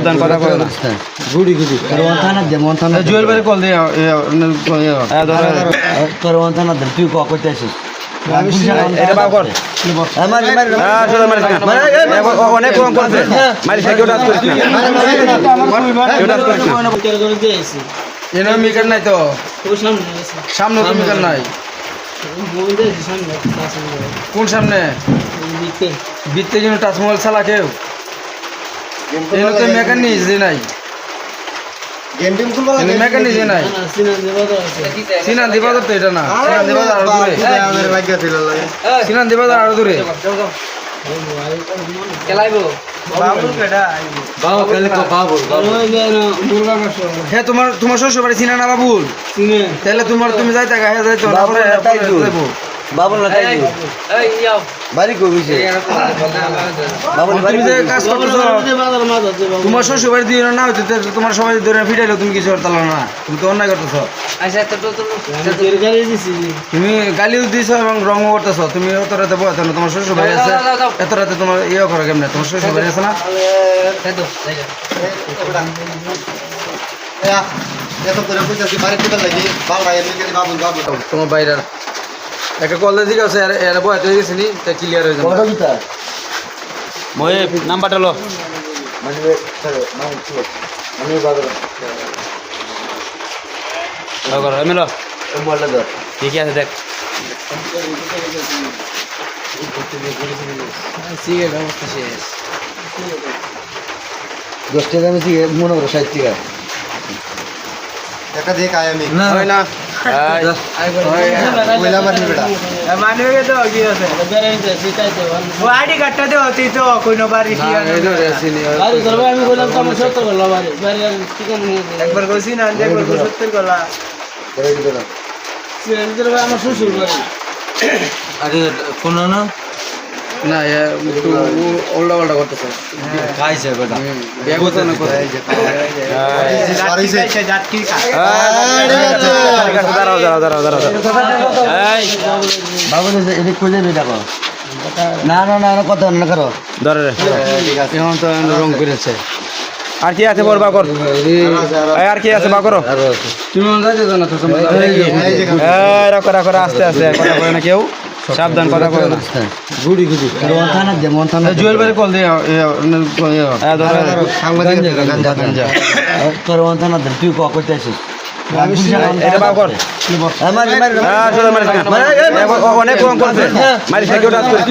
সাবধান কথা কই না গুড়ি গুড়ি করওয়ান থানা দে মন থানা জুয়েল বাড়ি কল দে করওয়ান থানা দে তুই ক কইতে আছিস এটা বাব কর অনেক কম করছে মারি কেউ ডাক করিস না মিকার নাই তো সামনে তো মিকার নাই কোন সামনে বিত্তে যেন টাচ মোবাইল চালা কেউ এনে তো মেকানিজে নাই মেকানিজে নাই সিনান দিবাজার তো এটা না সিনান দিবাজার আরো দূরে হ্যাঁ তোমার শ্বশুর বাড়ি চিনা না বাবুল তাহলে তুমি যাইতে গা যাইতো না বাবুল না তাই বাড়ি কই গইছে বাবুল বাড়ি যে কাজ করতেছো তোমার শ্বশুর বাড়ি দিয়ে না হইতো তোমার সবাই ধরে ফিটাইলো তুমি কিছু করতে না তুমি তো অন্যায় করতেছো তুমি গালিও দিছো এবং রঙও করতেছো তুমি অত রাতে বয়স না তোমার শ্বশুর বাড়ি আছে এত রাতে তোমার ইয়ে করো কেমনে তোমার শ্বশুর বাড়ি আছে না তোমার বাইরের একটা কলেজ দিকে আছে এর বয়স হয়ে গেছে নি তা ক্লিয়ার হয়ে যাবে মই নাম্বারটা লো মেলো ঠিকই আছে দেখ অবস্থা শেষ 10 টাকা আমি দিয়ে মনে করো 60 টাকা টাকা দিয়ে খাই আমি না হয় না কইলা মারি বেটা মানবে তো কি আছে ও আইডি কার্ডটা দে হতি তো কইনো বাড়ি কি আরে ধরবে আমি কইলাম তো আমার 70 করলাম বাড়ি বাড়ি ঠিকানা নিয়ে একবার কইছি না একবার 70 করলা ধরবে আমার শ্বশুর বাড়ি আরে কোন না না একটু উল্টা পাল্টা করতেছে খাইছে বেটা বিয়ে করতে না করে জাটকি দাঁড়াও বাবু এটা খুঁজে বেটা কো না না না কথা না করো ধরে এখন তো রং করেছে আর কি আছে বল বা কর আর কি আছে বা করো তুমি যাইতে জানো তো রাখো আস্তে আস্তে কথা বলে না কেউ সাবধান কথা বলে না গুড়ি গুড়ি করওয়ান থানা দে মন থানা জুয়েল বাড়ি কল দে গাঞ্জা করওয়ান থানা দে তুই ক কইতে আছিস এটা বাব কর অনেক কম করছে মারি কেউ ডাক করিস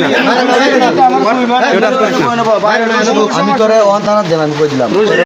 না আমি তোরে ওয়ান থানা দেব আমি কই দিলাম